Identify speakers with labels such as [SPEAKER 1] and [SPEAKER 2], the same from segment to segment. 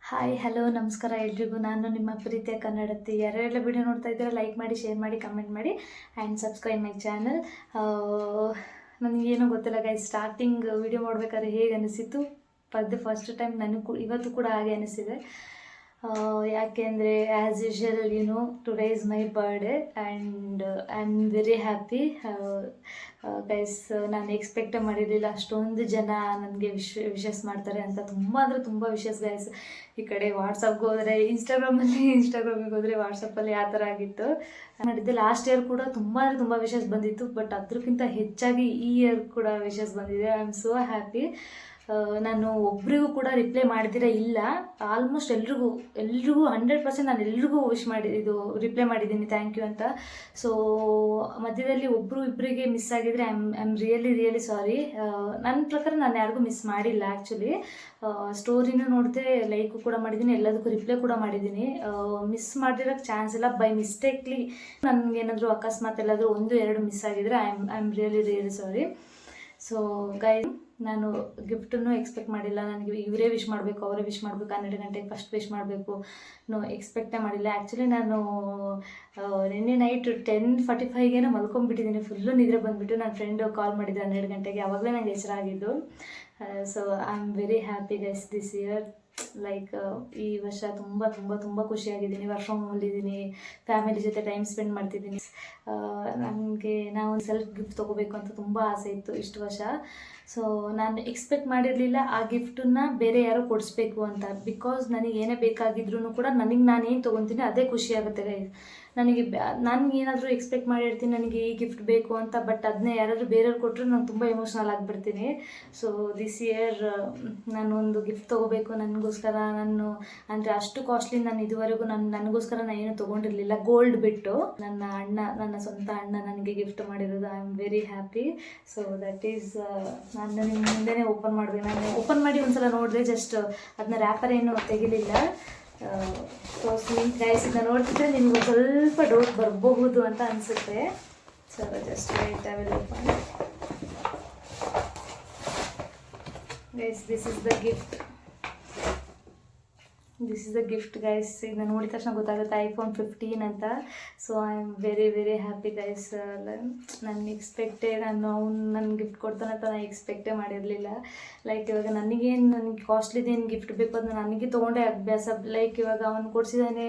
[SPEAKER 1] Hi hello ನಮಸ್ಕಾರ ಎಲ್ರಿಗೂ. ನಾನು ನಿಮ್ಮ ಪ್ರೀತಿಯ ಕನ್ನಡತಿ. ಯಾರೆಲ್ಲ ವಿಡಿಯೋ ನೋಡ್ತಾ ಇದ್ದೀರಾ ಲೈಕ್ ಮಾಡಿ, ಶೇರ್ ಮಾಡಿ, ಕಮೆಂಟ್ ಮಾಡಿ ಆ್ಯಂಡ್ ಸಬ್ಸ್ಕ್ರೈಬ್ ಮೈ ಚಾನಲ್. ನನಗೇನೋ ಗೊತ್ತಿಲ್ಲ ಗೈಸ್, ಸ್ಟಾರ್ಟಿಂಗ್ ವಿಡಿಯೋ ಮಾಡಬೇಕಾದ್ರೆ ಹೇಗೆ ಅನಿಸಿತ್ತು ಫಸ್ಟ್ ಟೈಮ್ ನನಗೂ ಇವತ್ತು ಕೂಡ ಹಾಗೆ ಅನಿಸಿದೆ. ಯಾಕೆ ಅಂದರೆ as usual today is my birthday and I am very happy guys. ನಾನು ಎಕ್ಸ್ಪೆಕ್ಟೇ ಮಾಡಿರಲಿಲ್ಲ ಅಷ್ಟೊಂದು ಜನ ನನಗೆ ವಿಶಸ್ ಮಾಡ್ತಾರೆ ಅಂತ. ತುಂಬ ಅಂದರೆ ತುಂಬ ವಿಶಸ್ ಗೈಸ್. ಈ ಕಡೆ ವಾಟ್ಸಪ್ಗೆ ಹೋದರೆ ಇನ್ಸ್ಟಾಗ್ರಾಮಿಗೆ ಹೋದರೆ ವಾಟ್ಸಪ್ಪಲ್ಲಿ ಆ ಥರ ಆಗಿತ್ತು. ಮಾಡಿದ್ದೆ ಲಾಸ್ಟ್ ಇಯರ್ ಕೂಡ ತುಂಬ ಅಂದರೆ ತುಂಬ ವಿಶಸ್ ಬಂದಿತ್ತು, ಬಟ್ ಅದಕ್ಕಿಂತ ಹೆಚ್ಚಾಗಿ ಈ ಇಯರ್ ಕೂಡ ವಿಶಸ್ ಬಂದಿದೆ. I am so happy. ನಾನು ಒಬ್ರಿಗೂ ಕೂಡ ರಿಪ್ಲೈ ಮಾಡ್ದಿರ ಇಲ್ಲ, ಆಲ್ಮೋಸ್ಟ್ ಎಲ್ರಿಗೂ 100% ನಾನು ಎಲ್ರಿಗೂ ರಿಪ್ಲೈ ಮಾಡಿದ್ದೀನಿ ಥ್ಯಾಂಕ್ ಯು ಅಂತ. ಸೊ ಮಧ್ಯದಲ್ಲಿ ಇಬ್ಬರಿಗೆ ಮಿಸ್ ಆಗಿದ್ರೆ ಐ ಆಮ್ ರಿಯಲಿ ಸಾರಿ. ನನ್ನ ಪ್ರಕಾರ ನಾನು ಯಾರಿಗೂ ಮಿಸ್ ಮಾಡಿಲ್ಲ ಆ್ಯಕ್ಚುಲಿ. ಸ್ಟೋರಿನೂ ನೋಡಿದೆ, ಲೈಕು ಕೂಡ ಮಾಡಿದ್ದೀನಿ, ಎಲ್ಲದಕ್ಕೂ ರಿಪ್ಲೈ ಕೂಡ ಮಾಡಿದ್ದೀನಿ. ಮಿಸ್ ಮಾಡಿರೋಕ್ಕೆ ಚಾನ್ಸ್ ಇಲ್ಲ. ಬೈ ಮಿಸ್ಟೇಕ್ಲಿ ನನಗೇನಾದರೂ ಅಕಸ್ಮಾತ್ ಎಲ್ಲಾದರೂ 1-2 ಮಿಸ್ ಆಗಿದ್ರೆ I am really sorry. So guys, ನಾನು ಗಿಫ್ಟನ್ನು ಎಕ್ಸ್ಪೆಕ್ಟ್ ಮಾಡಿಲ್ಲ. ನನಗೆ ಇವರೇ ವಿಶ್ ಮಾಡಬೇಕು, ಅವರೇ ವಿಶ್ ಮಾಡಬೇಕು, 12 ಗಂಟೆಗೆ ಫಸ್ಟ್ ವಿಶ್ ಮಾಡಬೇಕು, ಎಕ್ಸ್ಪೆಕ್ಟೇ ಮಾಡಿಲ್ಲ. ಆ್ಯಕ್ಚುಲಿ ನಾನು ನಿನ್ನೆ ನೈಟ್ 10:45ಗೇನೋ ಮಲ್ಕೊಂಡ್ಬಿಟ್ಟಿದ್ದೀನಿ. ಫುಲ್ಲು ನಿದ್ರೆ ಬಂದುಬಿಟ್ಟು ನನ್ನ ಫ್ರೆಂಡು ಕಾಲ್ ಮಾಡಿದ್ದೆ 12 ಗಂಟೆಗೆ. ಆವಾಗಲೇ ನನಗೆ ಹೆಸರಾಗಿದ್ದು. So I am very happy guys this year. Like ಈ ವರ್ಷ ತುಂಬ ತುಂಬ ತುಂಬ ಖುಷಿಯಾಗಿದ್ದೀನಿ. ವರ್ಕ್ ಫ್ರಮ್ ಹೋಮ್ ಇದ್ದೀನಿ, ಫ್ಯಾಮಿಲಿ ಜೊತೆ ಟೈಮ್ ಸ್ಪೆಂಡ್ ಮಾಡ್ತಿದ್ದೀನಿ. ನನಗೆ ನಾವು ಒಂದು ಸೆಲ್ಫ್ ಗಿಫ್ಟ್ ತೊಗೋಬೇಕು ಅಂತ ತುಂಬ ಆಸೆ ಇತ್ತು ಇಷ್ಟು ವರ್ಷ. ಸೊ ನಾನು ಎಕ್ಸ್ಪೆಕ್ಟ್ ಮಾಡಿರಲಿಲ್ಲ ಆ ಗಿಫ್ಟನ್ನು ಬೇರೆ ಯಾರೋ ಕೊಡಿಸ್ಬೇಕು ಅಂತ. ಬಿಕಾಸ್ ನನಗೆ ಏನೇ ಬೇಕಾಗಿದ್ರೂ ಕೂಡ ನಾನು ಏನು ತೊಗೊತೀನಿ ಅದೇ ಖುಷಿ ಆಗುತ್ತೆ ಗೈಸ್. ನನಗೇನಾದರೂ ಎಕ್ಸ್ಪೆಕ್ಟ್ ಮಾಡಿರ್ತೀನಿ ನನಗೆ ಈ ಗಿಫ್ಟ್ ಬೇಕು ಅಂತ, ಬಟ್ ಅದನ್ನೇ ಯಾರಾದರೂ ಬೇರೆಯವ್ರು ಕೊಟ್ಟರು ನಾನು ತುಂಬ ಎಮೋಷ್ನಲ್ ಆಗಿಬಿಡ್ತೀನಿ. ಸೊ ದಿಸ್ ಇಯರ್ ನಾನು ಒಂದು ಗಿಫ್ಟ್ ತೊಗೋಬೇಕು ನನಗೋಸ್ಕರ. ನಾನು ಅಂದರೆ ಅಷ್ಟು ಕಾಸ್ಟ್ಲಿ ನಾನು ಇದುವರೆಗೂ ನನಗೋಸ್ಕರ ನಾನು ಏನು ತೊಗೊಂಡಿರಲಿಲ್ಲ. ಗೋಲ್ಡ್ ಬಿಟ್ಟು ನನ್ನ ಸ್ವಂತ ಅಣ್ಣ ನನಗೆ ಗಿಫ್ಟ್ ಮಾಡಿರೋದು. I am very happy. So that is ನಾನು ನಿಮ್ಮ ಮುಂದೆನೇ ಓಪನ್ ಮಾಡಬೇಕು. ನಾನು ಓಪನ್ ಮಾಡಿ ಒಂದ್ಸಲ ನೋಡಿದೆ, ಜಸ್ಟ್ ಅದನ್ನ ರ್ಯಾಪರ್ ಏನು ತೆಗಿಲಿಲ್ಲ. ಸೊ ಸ್ವೀಟ್ ಗೈಸ್, ಇದನ್ನ ನೋಡ್ತಿದ್ರೆ ನಿಮ್ಗೆ ಸ್ವಲ್ಪ ಡೌಟ್ ಬರಬಹುದು ಅಂತ ಅನಿಸುತ್ತೆ. So just wait, I will open guys. This is the gift guys. ಇದನ್ನ ನೋಡಿದ ತಕ್ಷಣ ಗೊತ್ತಾಗುತ್ತೆ iPhone 15 ಅಂತ. So I am very happy guys. ನಾನು ನನ್ನ ಗಿಫ್ಟ್ ಕೊಡ್ತಾನೆ ಅಂತ ನಾನು ಎಕ್ಸ್ಪೆಕ್ಟೇ ಮಾಡಿರಲಿಲ್ಲ. ಲೈಕ್ ಇವಾಗ ನನಗೆ ಕಾಸ್ಟ್ಲಿದೇನು ಗಿಫ್ಟ್ ಬೇಕು ಅದನ್ನ ನನಗೆ ತೊಗೊಂಡೇ ಅಭ್ಯಾಸ. ಲೈಕ್ ಇವಾಗ ಅವ್ನು ಕೊಡಿಸಿದ್ದಾನೆ,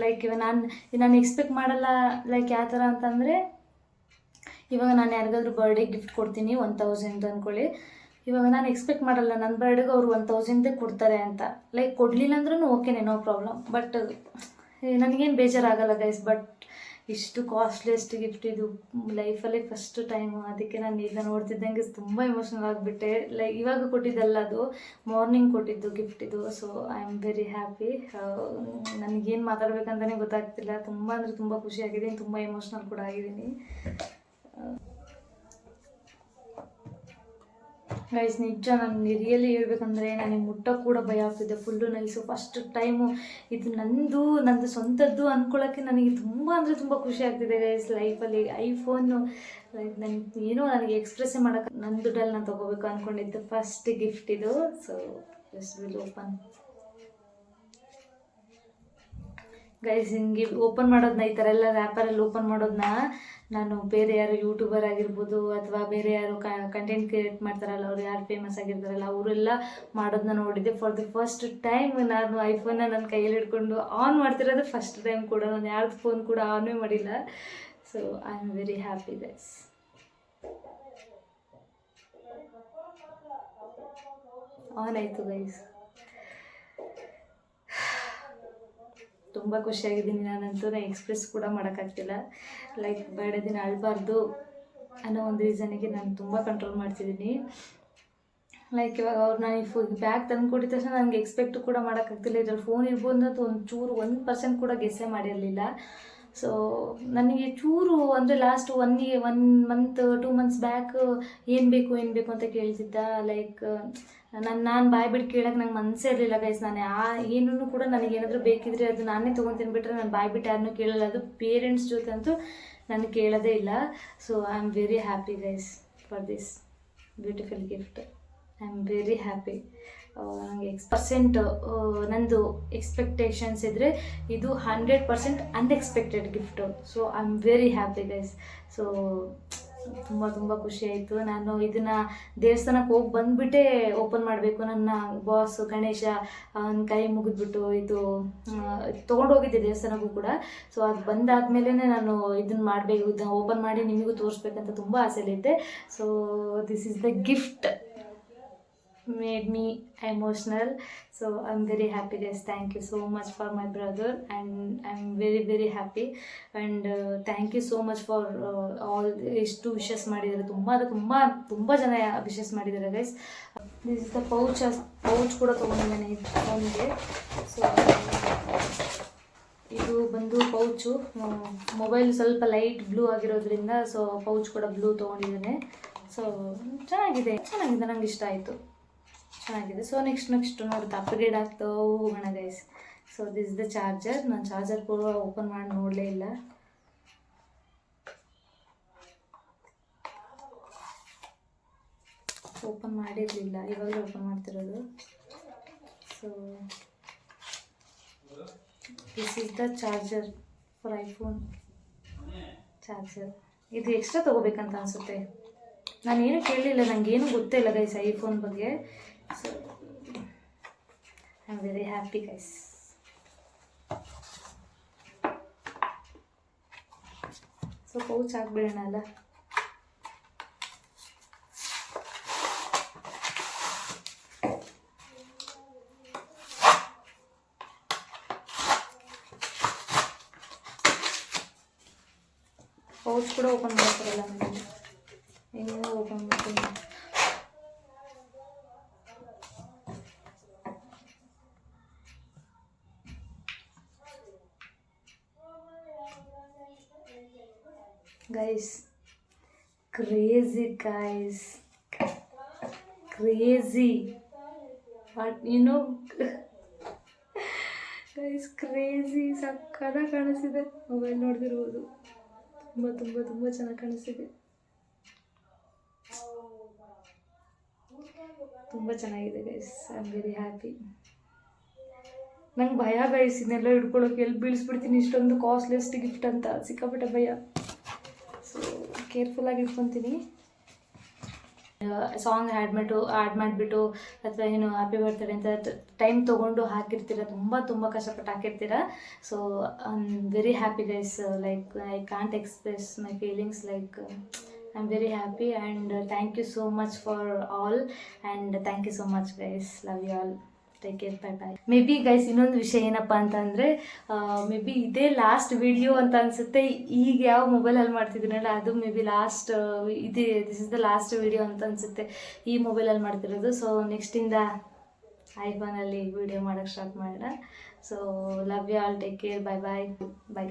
[SPEAKER 1] ಲೈಕ್ ಇವಾಗ ನಾನು ಎಕ್ಸ್ಪೆಕ್ಟ್ ಮಾಡಲ್ಲ. ಲೈಕ್ ಯಾವ ಥರ ಅಂತಂದರೆ, ಇವಾಗ ನಾನು ಯಾರಿಗಾದ್ರೂ ಬರ್ಡೇ ಗಿಫ್ಟ್ ಕೊಡ್ತೀನಿ 1000 ಅಂದ್ಕೊಳ್ಳಿ. ಇವಾಗ ನಾನು ಎಕ್ಸ್ಪೆಕ್ಟ್ ಮಾಡಲ್ಲ ನನ್ನ ಬರ್ಡೇಗೆ ಅವರು 1000 ಕೊಡ್ತಾರೆ ಅಂತ. ಲೈಕ್ ಕೊಡಲಿಲ್ಲ ಅಂದ್ರೂ ಓಕೆನೇ, ನೋ ಪ್ರಾಬ್ಲಮ್. ಬಟ್ ನನಗೇನು ಬೇಜಾರಾಗಲ್ಲ ಗೈಸ್. ಬಟ್ ಇಷ್ಟು ಕಾಸ್ಟ್ಲಿಯೆಸ್ಟ್ ಗಿಫ್ಟ್ ಇದು ಲೈಫಲ್ಲಿ ಫಸ್ಟ್ ಟೈಮು. ಅದಕ್ಕೆ ನಾನು ಈಗ ನೋಡ್ತಿದ್ದಂಗೆ ತುಂಬ ಎಮೋಷ್ನಲ್ ಆಗಿಬಿಟ್ಟೆ. ಲೈಕ್ ಇವಾಗ ಕೊಟ್ಟಿದ್ದಲ್ಲ, ಅದು ಮಾರ್ನಿಂಗ್ ಕೊಟ್ಟಿದ್ದು ಗಿಫ್ಟ್ ಇದು. So I am very happy. ನನಗೇನು ಮಾತಾಡಬೇಕಂತಲೇ ಗೊತ್ತಾಗ್ತಿಲ್ಲ. ತುಂಬ ಅಂದರೆ ತುಂಬ ಖುಷಿಯಾಗಿದ್ದೀನಿ, ತುಂಬ ಎಮೋಷ್ನಲ್ ಕೂಡ ಆಗಿದ್ದೀನಿ ಗೈಸ್. ನಿಜ ನಾನು ರಿಯಲಿ ಹೇಳ್ಬೇಕಂದ್ರೆ ನನಗೆ ಮುಟ್ಟೋಕ್ಕೆ ಕೂಡ ಭಯ ಆಗ್ತಿದೆ. Full nice. ಫಸ್ಟ್ ಟೈಮು ಇದು ನಂದು ಸ್ವಂತದ್ದು ಅಂದ್ಕೊಳ್ಳೋಕ್ಕೆ ನನಗೆ ತುಂಬ ಅಂದರೆ ತುಂಬ ಖುಷಿ ಆಗ್ತಿದೆ ಗೈಸ್ ಲೈಫಲ್ಲಿ. ಐಫೋನು ಲೈಕ್ ನನಗೆ ಎಕ್ಸ್ಪ್ರೆಸ್ಸೇ ಮಾಡೋಕ್ಕೆ ನನ್ನ ದುಡ್ಡಲ್ಲಿ ನಾನು ತೊಗೋಬೇಕು ಅಂದ್ಕೊಂಡಿದ್ದು ಫಸ್ಟ್ ಗಿಫ್ಟ್ ಇದು. So just will open guys. ಹಿಂಗೆ ಓಪನ್ ಮಾಡೋದನ್ನ, ಈ ಥರ ಎಲ್ಲ ರ್ಯಾಪರಲ್ಲಿ ಓಪನ್ ಮಾಡೋದನ್ನ ನಾನು ಬೇರೆ ಯಾರು ಯೂಟ್ಯೂಬರ್ ಆಗಿರ್ಬೋದು ಅಥವಾ ಬೇರೆ ಯಾರು ಕಂಟೆಂಟ್ ಕ್ರಿಯೇಟ್ ಮಾಡ್ತಾರಲ್ಲ, ಅವ್ರು ಯಾರು ಫೇಮಸ್ ಆಗಿರ್ತಾರಲ್ಲ ಅವರೆಲ್ಲ ಮಾಡೋದನ್ನ ನೋಡಿದ್ದೆ. ಫಾರ್ ದಿ ಫಸ್ಟ್ ಟೈಮ್ ನಾನು ಐಫೋನ್ನ ನನ್ನ ಕೈಯಲ್ಲಿ ಹಿಡ್ಕೊಂಡು ಆನ್ ಮಾಡ್ತಿರೋದು ಫಸ್ಟ್ ಟೈಮ್ ಕೂಡ. ನಾನು ಯಾರ್ದು ಫೋನ್ ಕೂಡ ಆನೇ ಮಾಡಿಲ್ಲ. So I am very happy guys. On ಆಯಿತು ಗೈಸ್. ತುಂಬ ಖುಷಿಯಾಗಿದ್ದೀನಿ ನಾನಂತೂ. ನಾನು ಎಕ್ಸ್ಪ್ರೆಸ್ ಕೂಡ ಮಾಡೋಕ್ಕಾಗ್ತಿಲ್ಲ. ಲೈಕ್ ಬರ್ಡೇ ದಿನ ಅಳಬಾರ್ದು ಅನ್ನೋ ಒಂದು ರೀಸನಿಗೆ ನಾನು ತುಂಬ ಕಂಟ್ರೋಲ್ ಮಾಡ್ತಿದ್ದೀನಿ. ಲೈಕ್ ಇವಾಗ ಅವ್ರು ನಾನು ಬ್ಯಾಗ್ ತಂದು ಕೊಟ್ಟಿದ ತಕ್ಷಣ ನನಗೆ ಎಕ್ಸ್ಪೆಕ್ಟು ಕೂಡ ಮಾಡೋಕ್ಕಾಗ್ತಿಲ್ಲ. ಇದ್ರಲ್ಲಿ ಫೋನ್ ಇರ್ಬೋದು ಅಂತ ಒಂಚೂರು 1% ಕೂಡ ಗೆಸ್ಸೇ ಮಾಡಿರಲಿಲ್ಲ. ಸೊ ನನಗೆ ಚೂರು ಅಂದರೆ ಲಾಸ್ಟ್ 1 ಮಂತ್ 2 ಮಂತ್ಸ್ ಬ್ಯಾಕ್ ಏನು ಬೇಕು ಅಂತ ಕೇಳ್ತಿದ್ದ. ಲೈಕ್ ನಾನು ಬಾಯ್ ಬಿಟ್ಟು ಕೇಳೋಕ್ಕೆ ನಂಗೆ ಮನಸ್ಸೇ ಇರಲಿಲ್ಲ ಗೈಸ್. ನಾನು ಏನೂ ಕೂಡ ನನಗೇನಾದರೂ ಬೇಕಿದ್ರೆ ಅದು ನಾನೇ ತೊಗೊತೀನಿ, ಬಿಟ್ಟರೆ ನಾನು ಬಾಯ್ ಬಿಟ್ಟು ಯಾರನ್ನೂ ಕೇಳಲ್ಲ. ಅದು ಪೇರೆಂಟ್ಸ್ ಜೊತೆ ಅಂತೂ ನಾನು ಕೇಳೋದೇ ಇಲ್ಲ. So I am very happy guys for this beautiful gift. I am very happy. ನನಗೆ ಪರ್ಸೆಂಟ್ ನಂದು ಎಕ್ಸ್ಪೆಕ್ಟೇಷನ್ಸ್ ಇದ್ದರೆ ಇದು 100% unexpected gift. So I am very happy guys. So ತುಂಬ ತುಂಬ ಖುಷಿ ಆಯಿತು. ನಾನು ಇದನ್ನು ದೇವಸ್ಥಾನಕ್ಕೆ ಹೋಗಿ ಬಂದುಬಿಟ್ಟೇ ಓಪನ್ ಮಾಡಬೇಕು. ನನ್ನ ಬಾಸು ಗಣೇಶ ಅವನ ಕೈ ಮುಗಿದ್ಬಿಟ್ಟು ಇದು ತೊಗೊಂಡೋಗಿದ್ದೆ ದೇವಸ್ಥಾನಕ್ಕೂ ಕೂಡ. ಸೊ ಅದು ಬಂದಾದಮೇಲೆ ನಾನು ಇದನ್ನು ಮಾಡಬೇಕು, ಇದನ್ನು ಓಪನ್ ಮಾಡಿ ನಿಮಗೂ ತೋರಿಸ್ಬೇಕಂತ ತುಂಬ ಆಸೆಲಿದ್ದೆ. So this is the gift made me emotional. So I'm very happy guys. Thank you so much for my brother, and I'm very very happy. And thank you so much for all ಎಷ್ಟು wishes ಮಾಡಿದ್ದಾರೆ. ತುಂಬ ಜನ wishes ಮಾಡಿದ್ದಾರೆ guys. This is the pouch ಕೂಡ ತೊಗೊಂಡಿದ್ದೇನೆ ಫೋನ್ಗೆ. So ಇದು ಬಂದು pouch, mobile ಸ್ವಲ್ಪ ಲೈಟ್ ಬ್ಲೂ ಆಗಿರೋದ್ರಿಂದ ಸೊ ಪೌಚ್ ಕೂಡ ಬ್ಲೂ ತೊಗೊಂಡಿದ್ದೇನೆ. ಸೊ ಚೆನ್ನಾಗಿದೆ, ನಂಗೆ ಇಷ್ಟ ಆಯಿತು, ಚೆನ್ನಾಗಿದೆ. ಸೊ ನೆಕ್ಸ್ಟ್ ನೋಡುತ್ತೆ ಅಪ್ಗ್ರೇಡ್ ಆಗ್ತಾ ಹೋಗೋಣ guys. So this the charger. ನಾನು ಚಾರ್ಜರ್ ಕೂಡ ಓಪನ್ ಮಾಡಿ ನೋಡಲೇ ಇಲ್ಲ. ಓಪನ್ ಮಾಡಿರಲಿಲ್ಲ, ಇವಾಗ ಓಪನ್ ಮಾಡ್ತಿರೋದು. So this is the charger for iPhone charger. ಇದು ಎಕ್ಸ್ಟ್ರಾ ತೊಗೋಬೇಕಂತ ಅನಿಸುತ್ತೆ. ನಾನೇನು ಕೇಳಲಿಲ್ಲ, ನನಗೇನು ಗೊತ್ತಿಲ್ಲ ಗೈಸ್ ಐಫೋನ್ ಬಗ್ಗೆ. So I am very happy guys. So pouch ಹಾಕ್ಬಿಡೋಣ ಅಲ್ಲ. ಪೌಚ್ ಕೂಡ ಓಪನ್ ಮಾಡ್ತಾರಲ್ಲ ನನಗೆ, ಹೆಂಗೆ ಓಪನ್ ಮಾಡ್ತೀನಿ. Guys, crazy guys, crazy. What you know, guys, crazy. ಸಕ್ಕದ ಕಾಣಿಸ್ತಿದೆ. ಮೊಬೈಲ್ ನೋಡ್ತಿರ್ಬೋದು, ತುಂಬ ಚೆನ್ನಾಗಿ ಕಾಣಿಸ್ತಿದೆ. ತುಂಬ ಚೆನ್ನಾಗಿದೆ guys. I am very happy. ನಂಗೆ ಭಯ ಗೈಸ್, ಇದನ್ನೆಲ್ಲ ಹಿಡ್ಕೊಳ್ಳೋಕೆ ಎಲ್ಲಿ ಬೀಳಿಸ್ಬಿಡ್ತೀನಿ, ಇಷ್ಟೊಂದು ಕಾಸ್ಟ್ಲಿಯೆಸ್ಟ್ ಗಿಫ್ಟ್ ಅಂತ ಸಿಕ್ಕಾಪಟ್ಟೆ ಭಯ. ಸೊ ಕೇರ್ಫುಲ್ಲಾಗಿ ಇಟ್ಕೊತೀನಿ. ಸಾಂಗ್ ಆ್ಯಡ್ ಮಾಡಿಬಿಟ್ಟು ಅಥವಾ ಏನು ಹ್ಯಾಪಿ ಬರ್ತ್ಡೇ ಅಂತ ಟೈಮ್ ತೊಗೊಂಡು ಹಾಕಿರ್ತೀರ, ತುಂಬ ಕಷ್ಟಪಟ್ಟು ಹಾಕಿರ್ತೀರ. So I am very happy guys. Like I can't express my feelings. Like I am very happy and thank you so much for all. And thank you so much guys. Love you all. Take care. Bye bye. Maybe guys ಇನ್ನೊಂದು ವಿಷಯ ಏನಪ್ಪ ಅಂತಂದರೆ, maybe ಇದೇ last video ಅಂತ ಅನಿಸುತ್ತೆ. ಈಗ ಯಾವ ಮೊಬೈಲಲ್ಲಿ ಮಾಡ್ತಿದ್ದೀನಲ್ಲ ಅದು maybe last this is the last video ಅಂತ ಅನಿಸುತ್ತೆ, ಈ ಮೊಬೈಲಲ್ಲಿ ಮಾಡ್ತಿರೋದು. ಸೊ ನೆಕ್ಸ್ಟಿಂದ ಐಫೋನಲ್ಲಿ ವಿಡಿಯೋ ಮಾಡೋಕ್ಕೆ ಸ್ಟಾರ್ಟ್ ಮಾಡೋಣ. So love you all. Take care. Bye bye.